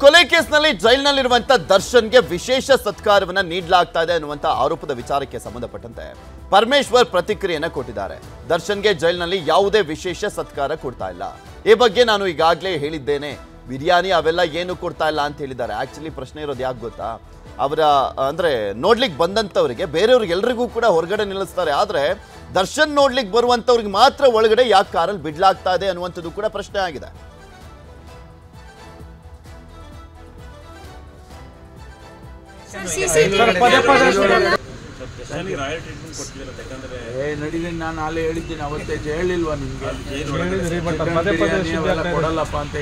ಕೊಲೆ ಕೇಸ್ನಲ್ಲಿ ಜೈಲಿನಲ್ಲಿರುವಂತ ದರ್ಶನ್ಗೆ ವಿಶೇಷ ಸತ್ಕಾರವನ್ನ ನೀಡಲಾಗ್ತಾ ಇದೆ ಅನ್ನುವಂತ ಆರೋಪದ ವಿಚಾರಕ್ಕೆ ಸಂಬಂಧಪಟ್ಟಂತೆ ಪರಮೇಶ್ವರ್ ಪ್ರತಿಕ್ರಿಯೆಯನ್ನು ಕೊಟ್ಟಿದ್ದಾರೆ. ದರ್ಶನ್ಗೆ ಜೈಲಿನಲ್ಲಿ ಯಾವುದೇ ವಿಶೇಷ ಸತ್ಕಾರ ಕೊಡ್ತಾ ಇಲ್ಲ. ಈ ಬಗ್ಗೆ ನಾನು ಈಗಾಗಲೇ ಹೇಳಿದ್ದೇನೆ, ಬಿರಿಯಾನಿ ಅವೆಲ್ಲ ಏನು ಕೊಡ್ತಾ ಇಲ್ಲ ಅಂತ ಹೇಳಿದ್ದಾರೆ. ಆಕ್ಚುಲಿ ಪ್ರಶ್ನೆ ಇರೋದು ಯಾಕೆ ಗೊತ್ತಾ, ಅವರ ಅಂದ್ರೆ ನೋಡ್ಲಿಕ್ಕೆ ಬಂದಂತವರಿಗೆ ಬೇರೆಯವ್ರಿಗೆ ಎಲ್ರಿಗೂ ಕೂಡ ಹೊರಗಡೆ ನಿಲ್ಲಿಸ್ತಾರೆ, ಆದ್ರೆ ದರ್ಶನ್ ನೋಡ್ಲಿಕ್ಕೆ ಬರುವಂತವ್ರಿಗೆ ಮಾತ್ರ ಒಳಗಡೆ ಯಾಕೆ ಕಾರಲ್ಲಿ ಬಿಡ್ಲಾಗ್ತಾ ಇದೆ ಅನ್ನುವಂಥದ್ದು ಕೂಡ ಪ್ರಶ್ನೆ ಆಗಿದೆ. ನಾನು ನಾಳೆ ಹೇಳಿದ್ದೀನಿ, ಅವತ್ತೇ ಹೇಳಿಲ್ವಾ ನಿಮ್ಗೆ ಕೊಡಲ್ಲಪ್ಪ ಅಂತ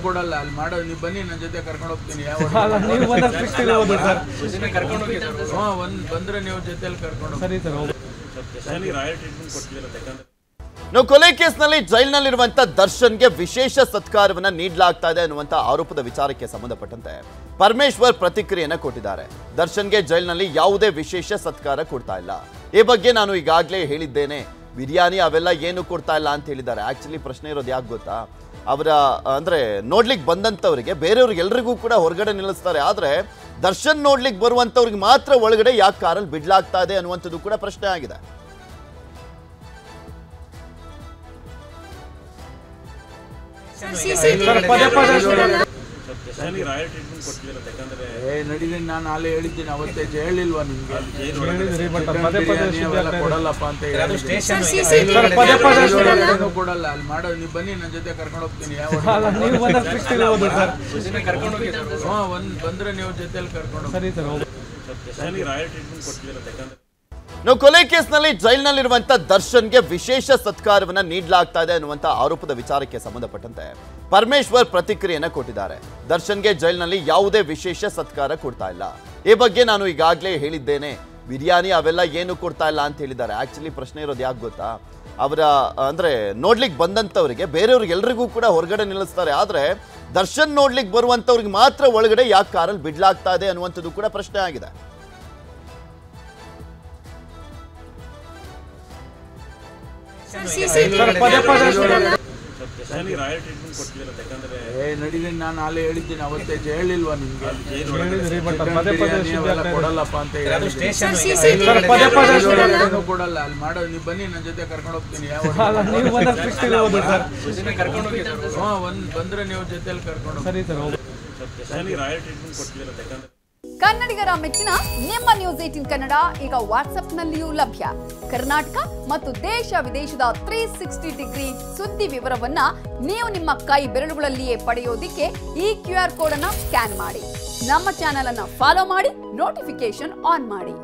ಕೊಡಲ್ಲ. ಅಲ್ಲಿ ಮಾಡೋ ನೀವು ಬನ್ನಿ, ನನ್ನ ಜೊತೆ ಕರ್ಕೊಂಡು ಹೋಗ್ತೀನಿ. ಬಂದ್ರೆ ನೀವು ಜೊತೆಲಿ ಕರ್ಕೊಂಡು ಕೊಲೆ ಕೇಸ್ನಲ್ಲಿ ಜೈಲಿನಲ್ಲಿರುವಂತ ದರ್ಶನ್ಗೆ ವಿಶೇಷ ಸತ್ಕಾರವನ್ನ ನೀಡಲಾಗ್ತಾ ಇದೆ ಅನ್ನುವಂತ ಆರೋಪದ ವಿಚಾರಕ್ಕೆ ಸಂಬಂಧಪಟ್ಟಂತೆ ಪರಮೇಶ್ವರ್ ಪ್ರತಿಕ್ರಿಯೆಯನ್ನು ಕೊಟ್ಟಿದ್ದಾರೆ. ದರ್ಶನ್ಗೆ ಜೈಲಿನಲ್ಲಿ ಯಾವುದೇ ವಿಶೇಷ ಸತ್ಕಾರ ಕೊಡ್ತಾ ಇಲ್ಲ. ಈ ಬಗ್ಗೆ ನಾನು ಈಗಾಗಲೇ ಹೇಳಿದ್ದೇನೆ, ಬಿರಿಯಾನಿ ಅವೆಲ್ಲ ಏನು ಕೊಡ್ತಾ ಇಲ್ಲ ಅಂತ ಹೇಳಿದ್ದಾರೆ. ಆಕ್ಚುಲಿ ಪ್ರಶ್ನೆ ಇರೋದು ಯಾಕೆ ಗೊತ್ತಾ, ಅವರ ಅಂದ್ರೆ ನೋಡ್ಲಿಕ್ಕೆ ಬಂದಂತವರಿಗೆ ಬೇರೆಯವ್ರಿಗೆ ಎಲ್ರಿಗೂ ಕೂಡ ಹೊರಗಡೆ ನಿಲ್ಲಿಸ್ತಾರೆ, ಆದ್ರೆ ದರ್ಶನ್ ನೋಡ್ಲಿಕ್ಕೆ ಬರುವಂತವ್ರಿಗೆ ಮಾತ್ರ ಒಳಗಡೆ ಯಾಕೆ ಕಾರಲ್ಲಿ ಬಿಡ್ಲಾಗ್ತಾ ಇದೆ ಅನ್ನುವಂಥದ್ದು ಕೂಡ ಪ್ರಶ್ನೆ ಆಗಿದೆ. ನಾನು ನಾಳೆ ಹೇಳಿದ್ದೀನಿ, ಅವತ್ತೇ ಹೇಳಿಲ್ವಾ ನಿಮ್ಗೆ ಕೊಡಲ್ಲಪ್ಪ ಅಂತ ಕೊಡಲ್ಲ. ಅಲ್ಲಿ ಮಾಡೋ ನೀವು ಬನ್ನಿ, ನನ್ನ ಜೊತೆ ಕರ್ಕೊಂಡು ಹೋಗ್ತೀನಿ. ಬಂದ್ರೆ ನೀವು ಜೊತೆಲಿ ಕರ್ಕೊಂಡು ಕೊಲೆ ಕೇಸ್ನಲ್ಲಿ ಜೈಲಿನಲ್ಲಿರುವಂತ ದರ್ಶನ್ಗೆ ವಿಶೇಷ ಸತ್ಕಾರವನ್ನ ನೀಡಲಾಗ್ತಾ ಇದೆ ಅನ್ನುವಂತ ಆರೋಪದ ವಿಚಾರಕ್ಕೆ ಸಂಬಂಧಪಟ್ಟಂತೆ ಪರಮೇಶ್ವರ್ ಪ್ರತಿಕ್ರಿಯೆಯನ್ನು ಕೊಟ್ಟಿದ್ದಾರೆ. ದರ್ಶನ್ಗೆ ಜೈಲಿನಲ್ಲಿ ಯಾವುದೇ ವಿಶೇಷ ಸತ್ಕಾರ ಕೊಡ್ತಾ ಇಲ್ಲ. ಈ ಬಗ್ಗೆ ನಾನು ಈಗಾಗಲೇ ಹೇಳಿದ್ದೇನೆ, ಬಿರಿಯಾನಿ ಅವೆಲ್ಲ ಏನು ಕೊಡ್ತಾ ಇಲ್ಲ ಅಂತ ಹೇಳಿದ್ದಾರೆ. ಆಕ್ಚುಲಿ ಪ್ರಶ್ನೆ ಇರೋದು ಯಾಕೆ ಗೊತ್ತಾ, ಅವರ ಅಂದ್ರೆ ನೋಡ್ಲಿಕ್ಕೆ ಬಂದಂತವರಿಗೆ ಬೇರೆಯವ್ರಿಗೆ ಎಲ್ರಿಗೂ ಕೂಡ ಹೊರಗಡೆ ನಿಲ್ಲಿಸ್ತಾರೆ, ಆದ್ರೆ ದರ್ಶನ್ ನೋಡ್ಲಿಕ್ಕೆ ಬರುವಂತವ್ರಿಗೆ ಮಾತ್ರ ಒಳಗಡೆ ಯಾಕೆ ಕಾರಲ್ಲಿ ಬಿಡ್ಲಾಗ್ತಾ ಇದೆ ಅನ್ನುವಂಥದ್ದು ಕೂಡ ಪ್ರಶ್ನೆ ಆಗಿದೆ. ನಾನು ನಾಳೆ ಹೇಳಿದ್ದೀನಿ, ಅವತ್ತೇ ಹೇಳಿಲ್ವಾ ನಿಮ್ಗೆ ಕೊಡಲ್ಲಪ್ಪ ಅಂತ ಕೊಡಲ್ಲ. ಅಲ್ಲಿ ಮಾಡೋ ನೀವು ಬನ್ನಿ, ನನ್ನ ಜೊತೆ ಕರ್ಕೊಂಡು ಹೋಗ್ತೀನಿ. ಬಂದ್ರೆ ನೀವು ಜೊತೆಲಿ ಕರ್ಕೊಂಡು ಕನ್ನಡಿಗರ ಮೆಚ್ಚಿನ ನಿಮ್ಮ ನ್ಯೂಸ್ 18 ಕನ್ನಡ ಈಗ ವಾಟ್ಸ್ಆಪ್ನಲ್ಲಿಯೂ ಲಭ್ಯ. ಕರ್ನಾಟಕ ಮತ್ತು ದೇಶ ವಿದೇಶದ 360 ಡಿಗ್ರಿ ಸುದ್ದಿ ವಿವರವನ್ನ ನೀವು ನಿಮ್ಮ ಕೈ ಬೆರಳುಗಳಲ್ಲಿಯೇ ಪಡೆಯೋದಿಕ್ಕೆ ಈ QR ಕೋಡ್ ಅನ್ನು ಸ್ಕ್ಯಾನ್ ಮಾಡಿ. ನಮ್ಮ ಚಾನೆಲ್ ಅನ್ನು ಫಾಲೋ ಮಾಡಿ, ನೋಟಿಫಿಕೇಶನ್ ಆನ್ ಮಾಡಿ.